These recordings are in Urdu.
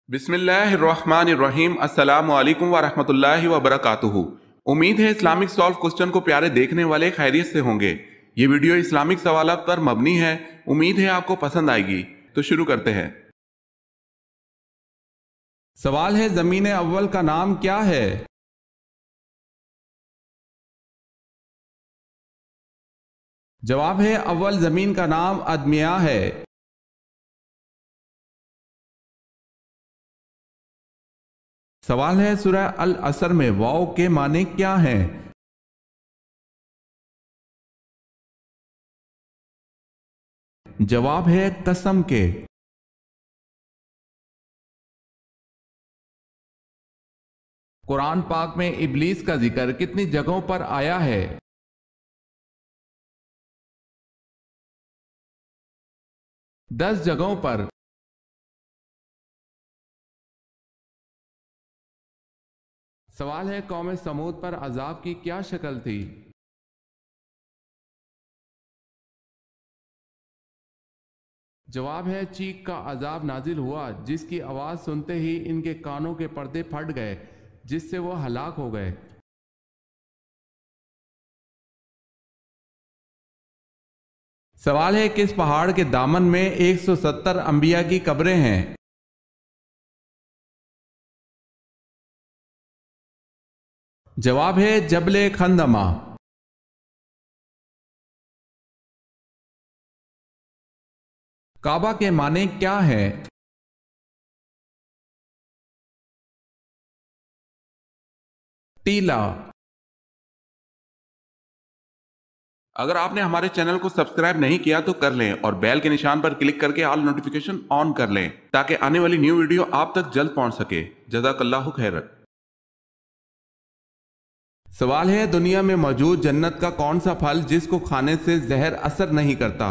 بسم اللہ الرحمن الرحیم۔ السلام علیکم ورحمۃ اللہ وبرکاتہ۔ امید ہے اسلامک سالو کوسچن کو پیارے دیکھنے والے خیریت سے ہوں گے۔ یہ ویڈیو اسلامک سوالات پر مبنی ہے، امید ہے آپ کو پسند آئے گی۔ تو شروع کرتے ہیں۔ سوال ہے، زمین اول کا نام کیا ہے؟ جواب ہے، اول زمین کا نام ادمیہ ہے۔ سوال ہے، سورہ العصر میں واو کے معنی کیا ہیں؟ جواب ہے، قسم کے۔ قرآن پاک میں ابلیس کا ذکر کتنی جگہوں پر آیا ہے؟ 10 جگہوں پر۔ سوال ہے، قوم سمود پر عذاب کی کیا شکل تھی؟ جواب ہے، چیخ کا عذاب نازل ہوا جس کی آواز سنتے ہی ان کے کانوں کے پردے پھٹ گئے، جس سے وہ ہلاک ہو گئے۔ سوال ہے، کس پہاڑ کے دامن میں 170 انبیاء کی قبریں ہیں؟ جواب ہے، جبل خندمہ۔ کعبہ کے معنی کیا ہے؟ ٹیلا۔ اگر آپ نے ہمارے چینل کو سبسکرائب نہیں کیا تو کر لیں اور بیل کے نشان پر کلک کر کے آل نوٹیفیکیشن آن کر لیں تاکہ آنے والی نیو ویڈیو آپ تک جلد پہنچ سکے۔ جزاک اللہ خیر۔ سوال ہے، دنیا میں موجود جنت کا کون سا پھل جس کو کھانے سے زہر اثر نہیں کرتا؟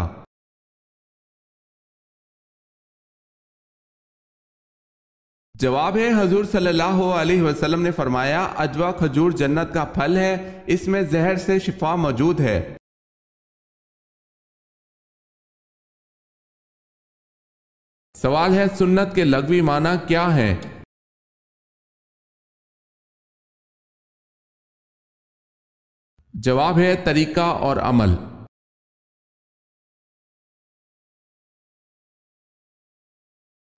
جواب ہے، حضور صلی اللہ علیہ وسلم نے فرمایا، عجوا کھجور جنت کا پھل ہے، اس میں زہر سے شفا موجود ہے۔ سوال ہے، سنت کے لغوی معنی کیا ہیں؟ جواب ہے، طریقہ اور عمل۔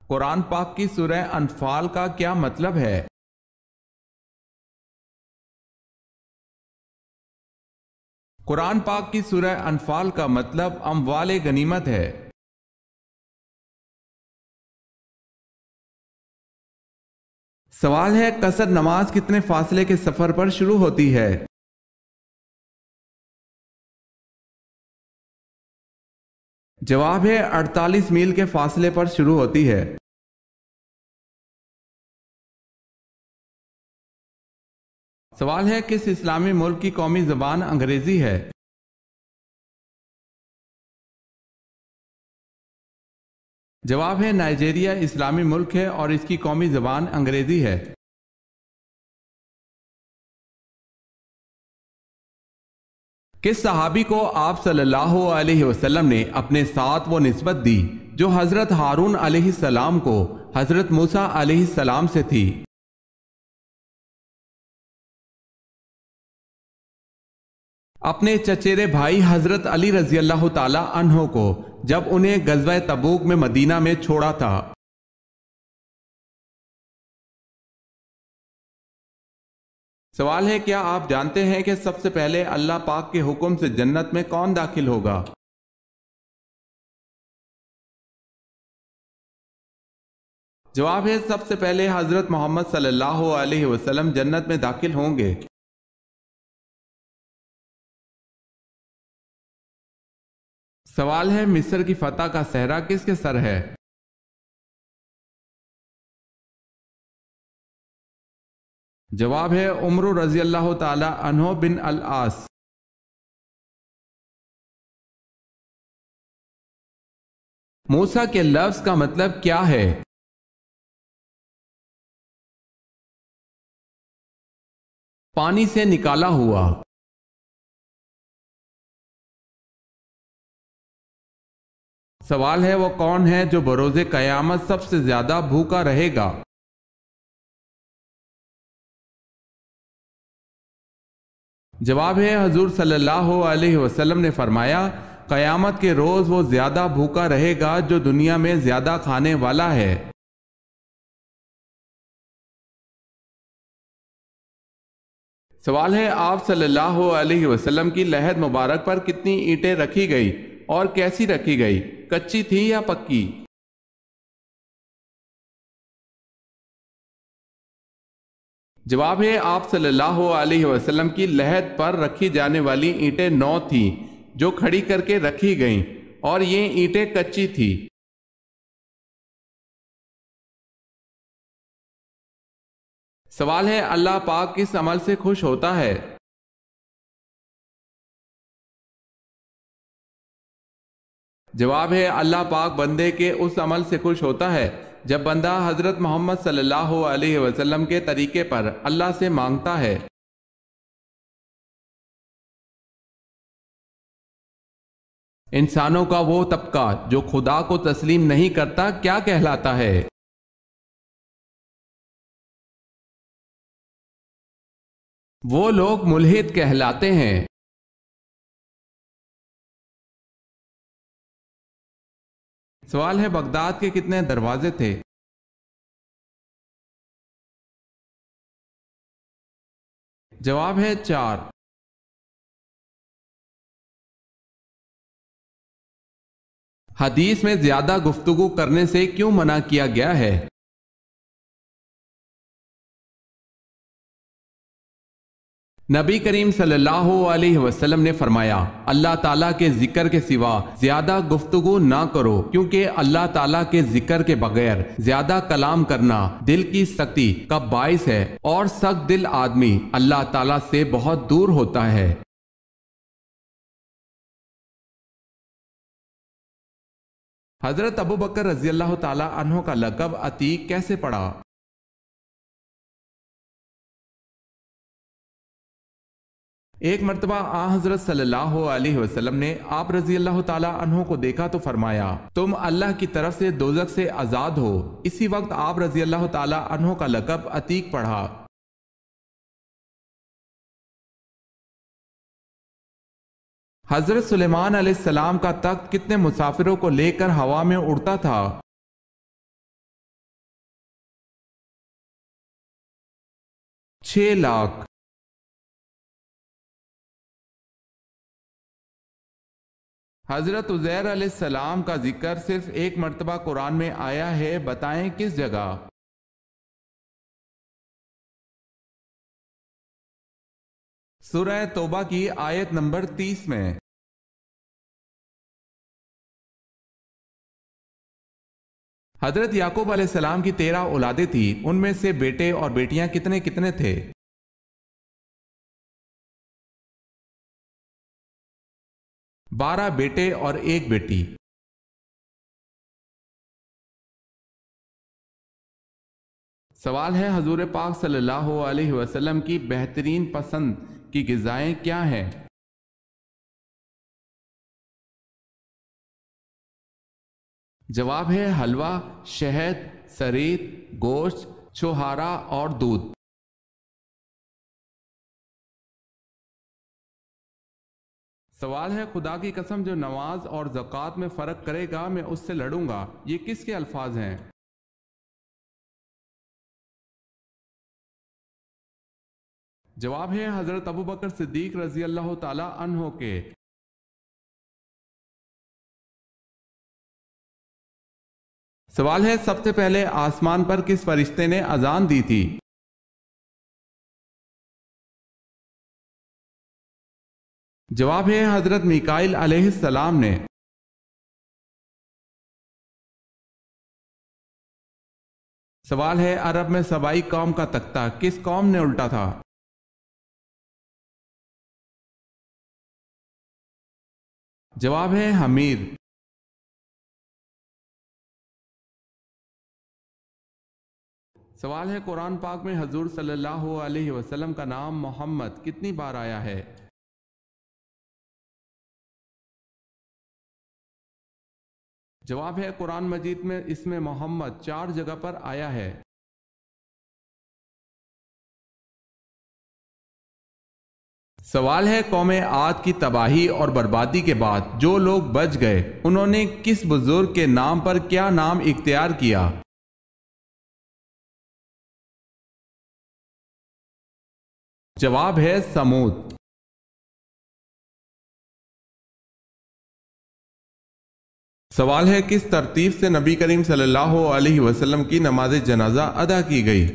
قرآن پاک کی سورہ انفال کا کیا مطلب ہے؟ قرآن پاک کی سورہ انفال کا مطلب اموال غنیمت ہے۔ سوال ہے، قصر نماز کتنے فاصلے کے سفر پر شروع ہوتی ہے؟ جواب ہے، 48 میل کے فاصلے پر شروع ہوتی ہے۔ سوال ہے، کس اسلامی ملک کی قومی زبان انگریزی ہے؟ جواب ہے، نائجیریا اسلامی ملک ہے اور اس کی قومی زبان انگریزی ہے۔ کس صحابی کو آپ صلی اللہ علیہ وسلم نے اپنے ساتھ وہ نسبت دی جو حضرت ہارون علیہ السلام کو حضرت موسیٰ علیہ السلام سے تھی؟ اپنے چچیرے بھائی حضرت علی رضی اللہ تعالی عنہ کو جب انہیں غزوہ تبوک میں مدینہ میں چھوڑا تھا۔ سوال ہے، کیا آپ جانتے ہیں کہ سب سے پہلے اللہ پاک کے حکم سے جنت میں کون داخل ہوگا؟ جواب ہے، سب سے پہلے حضرت محمد صلی اللہ علیہ وسلم جنت میں داخل ہوں گے۔ سوال ہے، مصر کی فتح کا صحرا کس کے سر ہے؟ جواب ہے، عمر رضی اللہ تعالی عنہ بن العاص۔ موسیٰ کے لفظ کا مطلب کیا ہے؟ پانی سے نکالا ہوا۔ سوال ہے، وہ کون ہے جو بروز قیامت سب سے زیادہ بھوکا رہے گا؟ جواب ہے حضور صلی اللہ علیہ وسلم نے فرمایا قیامت کے روز وہ زیادہ بھوکا رہے گا جو دنیا میں زیادہ کھانے والا ہے۔ سوال ہے آپ صلی اللہ علیہ وسلم کی لحد مبارک پر کتنی اینٹیں رکھی گئی اور کیسی رکھی گئی، کچی تھی یا پکی؟ جواب ہے آپ صلی اللہ علیہ وسلم کی لحد پر رکھی جانے والی اینٹیں 9 تھیں جو کھڑی کر کے رکھی گئیں اور یہ اینٹیں کچی تھی۔ سوال ہے اللہ پاک کس عمل سے خوش ہوتا ہے؟ جواب ہے اللہ پاک بندے کے اس عمل سے خوش ہوتا ہے جب بندہ حضرت محمد صلی اللہ علیہ وسلم کے طریقے پر اللہ سے مانگتا ہے۔ انسانوں کا وہ طبقہ جو خدا کو تسلیم نہیں کرتا کیا کہلاتا ہے؟ وہ لوگ ملحد کہلاتے ہیں۔ سوال ہے بغداد کے کتنے دروازے تھے؟ جواب ہے 4۔ حدیث میں زیادہ گفتگو کرنے سے کیوں منع کیا گیا ہے؟ نبی کریم صلی اللہ علیہ وسلم نے فرمایا اللہ تعالیٰ کے ذکر کے سوا زیادہ گفتگو نہ کرو کیونکہ اللہ تعالیٰ کے ذکر کے بغیر زیادہ کلام کرنا دل کی سختی کا باعث ہے اور سخت دل آدمی اللہ تعالیٰ سے بہت دور ہوتا ہے۔ حضرت ابو بکر رضی اللہ تعالیٰ عنہ کا لقب عتیق کیسے پڑا؟ ایک مرتبہ حضرت صلی اللہ علیہ وسلم نے آپ رضی اللہ تعالیٰ عنہ کو دیکھا تو فرمایا تم اللہ کی طرف سے دوزخ سے آزاد ہو۔ اسی وقت آپ رضی اللہ تعالیٰ عنہ کا لقب عتیق پڑھا۔ حضرت سلیمان علیہ السلام کا تخت کتنے مسافروں کو لے کر ہوا میں اڑتا تھا؟ 6 لاکھ۔ حضرت عزیر علیہ السلام کا ذکر صرف ایک مرتبہ قرآن میں آیا ہے، بتائیں کس جگہ؟ سورہ توبہ کی آیت نمبر 30 میں۔ حضرت یعقوب علیہ السلام کی 13 اولادیں تھیں، ان میں سے بیٹے اور بیٹیاں کتنے کتنے تھے؟ 12 بیٹے اور 1 بیٹی۔ سوال ہے حضور پاک صلی اللہ علیہ وسلم کی بہترین پسند کی غذائیں کیا ہیں؟ جواب ہے حلوہ، شہد، سرید، گوشت، چھوہارا اور دودھ۔ سوال ہے خدا کی قسم جو نماز اور زکوٰۃ میں فرق کرے گا میں اس سے لڑوں گا، یہ کس کے الفاظ ہیں؟ جواب ہے حضرت ابو بکر صدیق رضی اللہ تعالی عنہ کے۔ سوال ہے سب سے پہلے آسمان پر کس فرشتے نے اذان دی تھی؟ جواب ہے حضرت میکائیل علیہ السلام نے۔ سوال ہے عرب میں سبائی قوم کا تختہ کس قوم نے الٹا تھا؟ جواب ہے حمیر۔ سوال ہے قرآن پاک میں حضور صلی اللہ علیہ وسلم کا نام محمد کتنی بار آیا ہے؟ جواب ہے قرآن مجید میں اس میں محمد 4 جگہ پر آیا ہے۔ سوال ہے قوم عاد کی تباہی اور بربادی کے بعد جو لوگ بچ گئے انہوں نے کس بزرگ کے نام پر کیا نام اختیار کیا؟ جواب ہے سمود۔ سوال ہے کس ترتیب سے نبی کریم صلی اللہ علیہ وسلم کی نماز جنازہ ادا کی گئی؟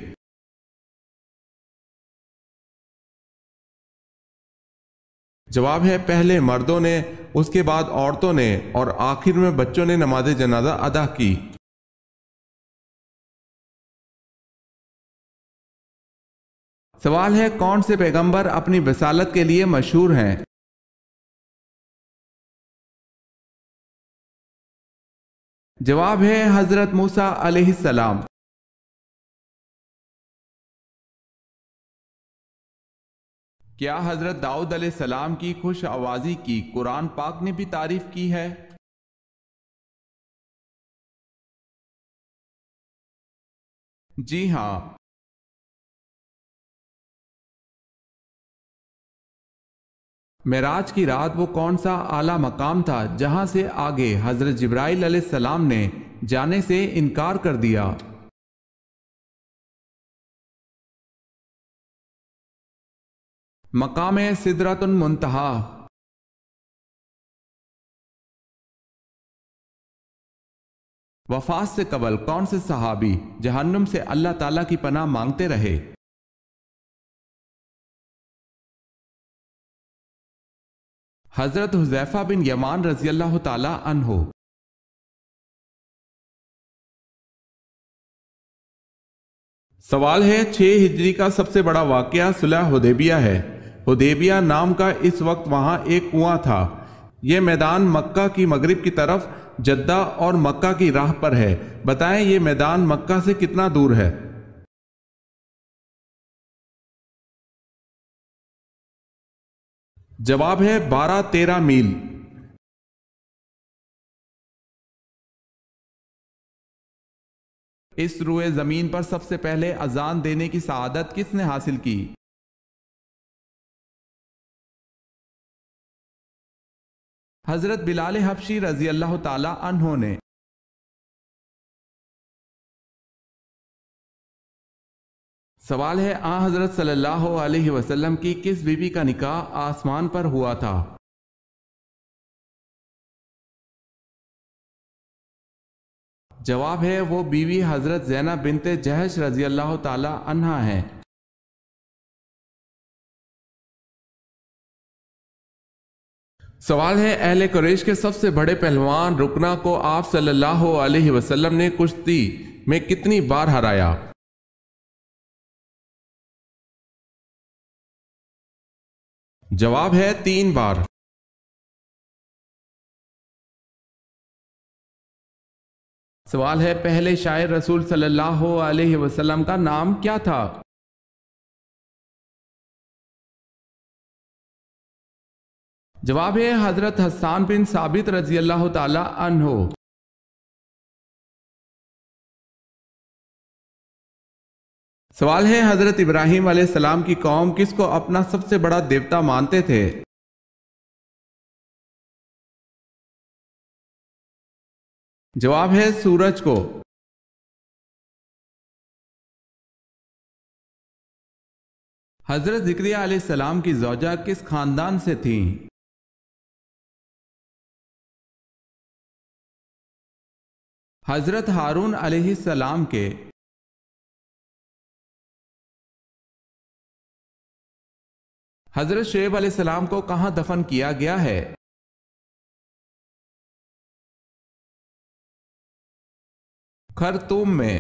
جواب ہے پہلے مردوں نے، اس کے بعد عورتوں نے اور آخر میں بچوں نے نماز جنازہ ادا کی۔ سوال ہے کون سے پیغمبر اپنی رسالت کے لیے مشہور ہیں؟ جواب ہے حضرت موسیٰ علیہ السلام۔ کیا حضرت داؤد علیہ السلام کی خوش آوازی کی قرآن پاک نے بھی تعریف کی ہے؟ جی ہاں۔ معراج کی رات وہ کون سا اعلیٰ مقام تھا جہاں سے آگے حضرت جبرائیل علیہ السلام نے جانے سے انکار کر دیا؟ مقام سدرۃ المنتہا۔ وفات سے قبل کون سے صحابی جہنم سے اللہ تعالیٰ کی پناہ مانگتے رہے؟ حضرت حذیفہ بن یمان رضی اللہ تعالیٰ عنہ۔ سوال ہے 6 ہجری کا سب سے بڑا واقعہ صلح حدیبیہ ہے۔ حدیبیہ نام کا اس وقت وہاں ایک کنواں تھا۔ یہ میدان مکہ کی مغرب کی طرف جدہ اور مکہ کی راہ پر ہے۔ بتائیں یہ میدان مکہ سے کتنا دور ہے؟ جواب ہے 12-13 میل۔ اس روئے زمین پر سب سے پہلے اذان دینے کی سعادت کس نے حاصل کی؟ حضرت بلال حبشی رضی اللہ تعالی عنہ نے۔ سوال ہے حضرت صلی اللہ علیہ وسلم کی کس بیوی کا نکاح آسمان پر ہوا تھا؟ جواب ہے وہ بیوی حضرت زینب بنت جہش رضی اللہ تعالی عنہا ہیں۔ سوال ہے اہل قریش کے سب سے بڑے پہلوان رکنا کو آپ صلی اللہ علیہ وسلم نے کشتی میں کتنی بار ہرایا؟ جواب ہے 3 بار۔ سوال ہے پہلے شاعر رسول صلی اللہ علیہ وسلم کا نام کیا تھا؟ جواب ہے حضرت حسان بن ثابت رضی اللہ تعالی عنہ۔ سوال ہے حضرت ابراہیم علیہ السلام کی قوم کس کو اپنا سب سے بڑا دیوتا مانتے تھے؟ جواب ہے سورج کو۔ حضرت زکریا علیہ السلام کی زوجہ کس خاندان سے تھیں؟ حضرت ہارون علیہ السلام کے۔ حضرت شعیب علیہ السلام کو کہاں دفن کیا گیا ہے؟ خرطوم میں۔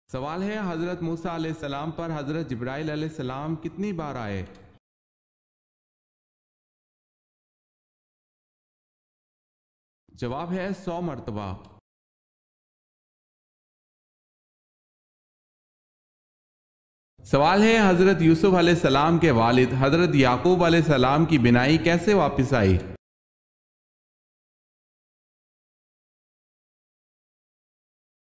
سوال ہے حضرت موسیٰ علیہ السلام پر حضرت جبرائیل علیہ السلام کتنی بار آئے؟ جواب ہے 100 مرتبہ۔ سوال ہے حضرت یوسف علیہ السلام کے والد حضرت یعقوب علیہ السلام کی بینائی کیسے واپس آئی؟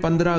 15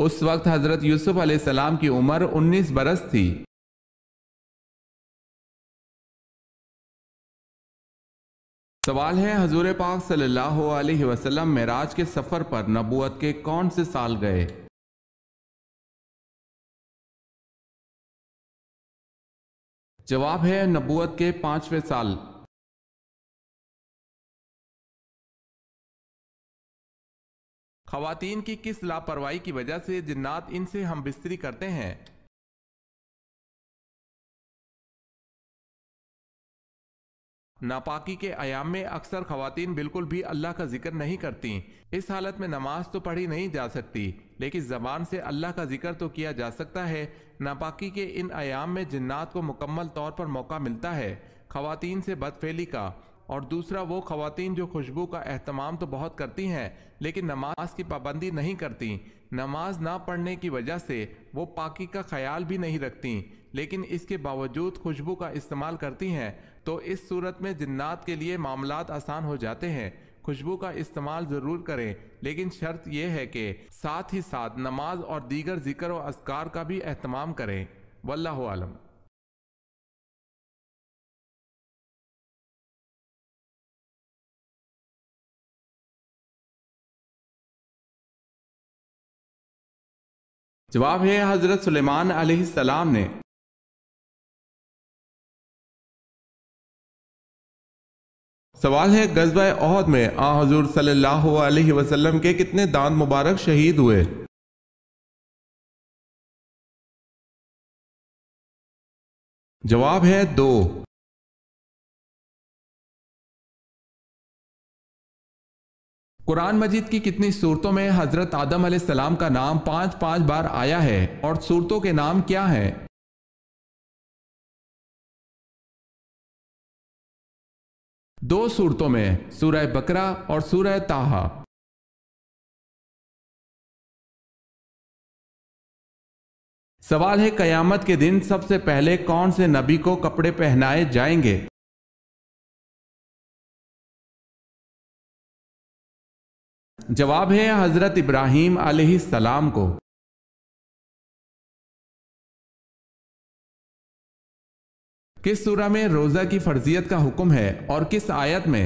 اس وقت حضرت یوسف علیہ السلام کی عمر 19 برس تھی۔ سوال ہے، حضور پاک صلی اللہ علیہ وسلم معراج کے سفر پر نبوت کے کون سے سال گئے؟ جواب ہے نبوت کے 5ویں سال۔ خواتین کی کس لاپرواہی کی وجہ سے جنات ان سے ہم بستری کرتے ہیں؟ ناپاکی کے ایام میں اکثر خواتین بالکل بھی اللہ کا ذکر نہیں کرتی۔ اس حالت میں نماز تو پڑھی نہیں جا سکتی، لیکن زبان سے اللہ کا ذکر تو کیا جا سکتا ہے۔ ناپاکی کے ان ایام میں جنات کو مکمل طور پر موقع ملتا ہے خواتین سے بدفعلی کا، اور دوسرا وہ خواتین جو خوشبو کا اہتمام تو بہت کرتی ہیں لیکن نماز کی پابندی نہیں کرتی۔ نماز نہ پڑھنے کی وجہ سے وہ پاکی کا خیال بھی نہیں رکھتی، لیکن اس کے باوجود خوشبو کا استعمال کرتی ہیں، تو اس صورت میں جنات کے لیے معاملات آسان ہو جاتے ہیں۔ خوشبو کا استعمال ضرور کریں، لیکن شرط یہ ہے کہ ساتھ ہی ساتھ نماز اور دیگر ذکر و اذکار کا بھی اہتمام کریں۔ واللہ عالم۔ جواب ہے حضرت سلیمان علیہ السلام نے۔ سوال ہے، غزوہ احد میں حضور صلی اللہ علیہ وسلم کے کتنے دانت مبارک شہید ہوئے؟ جواب ہے 2۔ قرآن مجید کی کتنی سورتوں میں حضرت آدم علیہ السلام کا نام 5 بار آیا ہے، اور سورتوں کے نام کیا ہیں؟ دو سورتوں میں، سورہ بقرہ اور سورہ طٰہٰ۔ سوال ہے، قیامت کے دن سب سے پہلے کون سے نبی کو کپڑے پہنائے جائیں گے؟ جواب ہے حضرت ابراہیم علیہ السلام کو۔ کس سورہ میں روزہ کی فرضیت کا حکم ہے اور کس آیت میں؟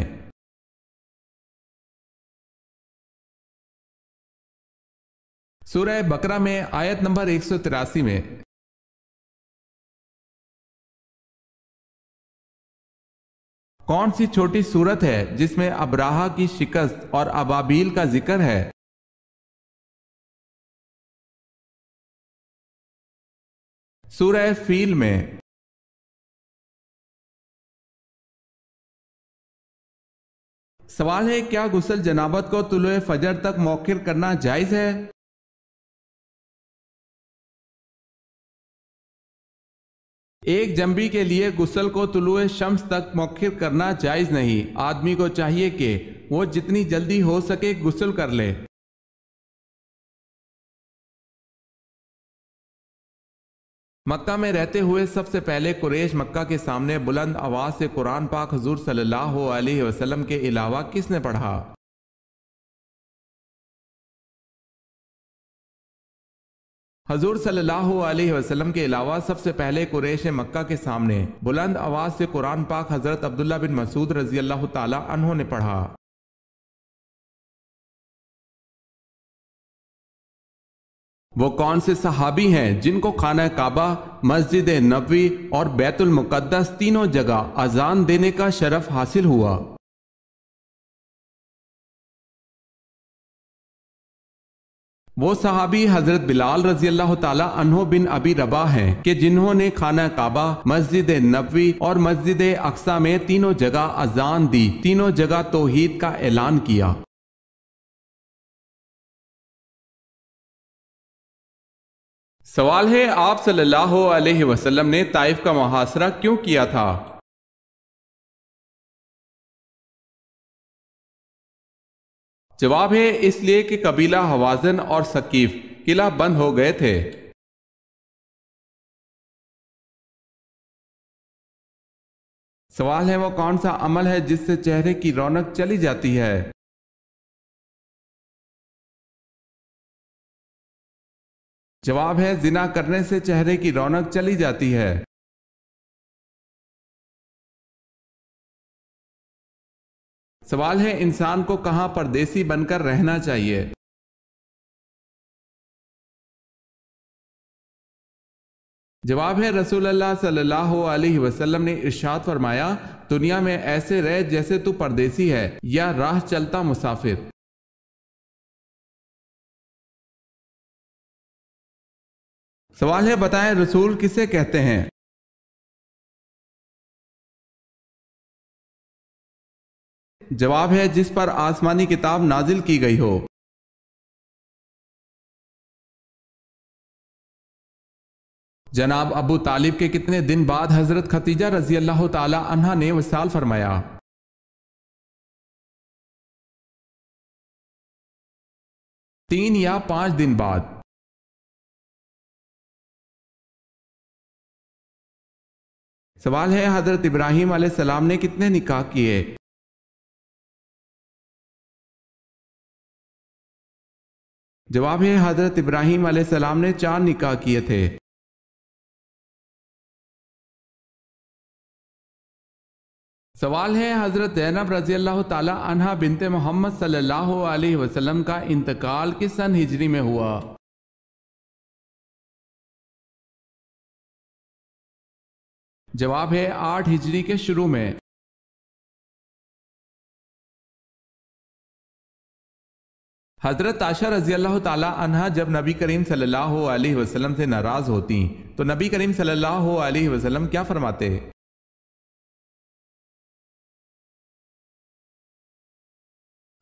سورہ بقرہ میں آیت نمبر 183 میں۔ کون سی چھوٹی سورت ہے جس میں ابراہہ کی شکست اور ابابیل کا ذکر ہے؟ سورہ فیل میں۔ سوال ہے، کیا غسل جنابت کو طلوع فجر تک مؤخر کرنا جائز ہے؟ ایک جنبی کے لیے غسل کو طلوع شمس تک مؤخر کرنا جائز نہیں۔ آدمی کو چاہیے کہ وہ جتنی جلدی ہو سکے غسل کر لے۔ مکہ میں رہتے ہوئے سب سے پہلے قریش مکہ کے سامنے بلند آواز سے قرآن پاک حضور صلی اللہ علیہ وسلم کے علاوہ کس نے پڑھا؟ حضور صلی اللہ علیہ وسلم کے علاوہ سب سے پہلے قریش مکہ کے سامنے بلند آواز سے قرآن پاک حضرت عبداللہ بن مسعود رضی اللہ تعالی عنہ نے پڑھا۔ وہ کون سے صحابی ہیں جن کو خانہ کعبہ، مسجد نبوی اور بیت المقدس تینوں جگہ اذان دینے کا شرف حاصل ہوا؟ وہ صحابی حضرت بلال رضی اللہ تعالی عنہ بن ابی رباح ہیں کہ جنہوں نے خانہ کعبہ، مسجد نبوی اور مسجد اقصی میں تینوں جگہ اذان دی، تینوں جگہ توحید کا اعلان کیا۔ سوال ہے، آپ صلی اللہ علیہ وسلم نے طائف کا محاصرہ کیوں کیا تھا؟ جواب ہے، اس لیے کہ قبیلہ حوازن اور ثقیف قلعہ بند ہو گئے تھے۔ سوال ہے، وہ کون سا عمل ہے جس سے چہرے کی رونق چلی جاتی ہے؟ جواب ہے زنا کرنے سے چہرے کی رونق چلی جاتی ہے۔ سوال ہے انسان کو کہاں پردیسی بن کر رہنا چاہیے؟ جواب ہے رسول اللہ صلی اللہ علیہ وسلم نے ارشاد فرمایا دنیا میں ایسے رہ جیسے تو پردیسی ہے یا راہ چلتا مسافر۔ سوال ہے بتائیں رسول کسے کہتے ہیں؟ جواب ہے جس پر آسمانی کتاب نازل کی گئی ہو۔ جناب ابو طالب کے کتنے دن بعد حضرت خدیجہ رضی اللہ تعالی عنہا نے وصال فرمایا؟ 3 یا 5 دن بعد۔ سوال ہے حضرت ابراہیم علیہ السلام نے کتنے نکاح کیے؟ جواب ہے حضرت ابراہیم علیہ السلام نے 4 نکاح کیے تھے۔ سوال ہے حضرت زینب رضی اللہ تعالی عنہا بنت محمد صلی اللہ علیہ وسلم کا انتقال کس سن ہجری میں ہوا؟ جواب ہے 8 ہجری کے شروع میں۔ حضرت عائشہ رضی اللہ تعالی عنہا جب نبی کریم صلی اللہ علیہ وسلم سے ناراض ہوتی تو نبی کریم صلی اللہ علیہ وسلم کیا فرماتے؟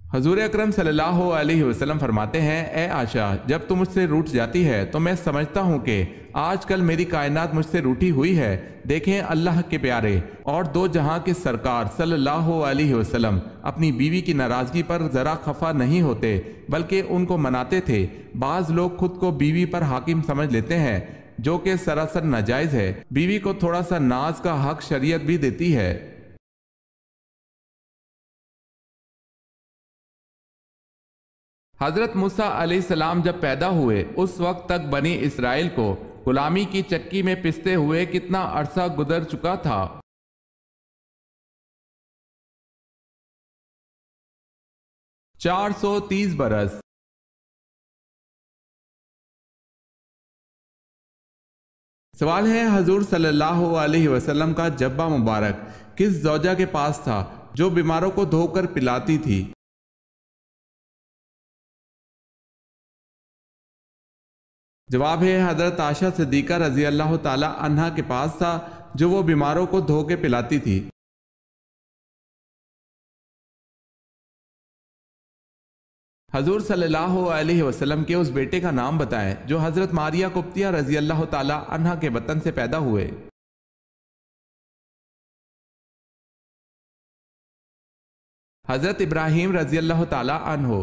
حضور اکرم صلی اللہ علیہ وسلم فرماتے ہیں اے عائشہ جب تم مجھ سے روٹھ جاتی ہے تو میں سمجھتا ہوں کہ آج کل میری کائنات مجھ سے روٹھی ہوئی ہے۔ دیکھیں اللہ کے پیارے اور 2 جہاں کے سرکار صلی اللہ علیہ وسلم اپنی بیوی کی ناراضگی پر ذرا خفا نہیں ہوتے بلکہ ان کو مناتے تھے۔ بعض لوگ خود کو بیوی پر حاکم سمجھ لیتے ہیں جو کہ سراسر ناجائز ہے۔ بیوی کو تھوڑا سا ناز کا حق شریعت بھی دیتی ہے۔ حضرت موسیٰ علیہ السلام جب پیدا ہوئے اس وقت تک بنی اسرائیل کو غلامی کی چکی میں پستے ہوئے کتنا عرصہ گزر چکا تھا؟ 430 برس۔ سوال ہے حضور صلی اللہ علیہ وسلم کا جبہ مبارک کس زوجہ کے پاس تھا جو بیماروں کو دھو کر پلاتی تھی؟ جواب ہے حضرت عائشہ صدیقہ رضی اللہ تعالی عنہا کے پاس تھا جو وہ بیماروں کو دھو کے پلاتی تھی۔ حضور صلی اللہ علیہ وسلم کے اس بیٹے کا نام بتائیں جو حضرت ماریہ قبطیہ رضی اللہ تعالی عنہا کے بطن سے پیدا ہوئے۔ حضرت ابراہیم رضی اللہ تعالی عنہ۔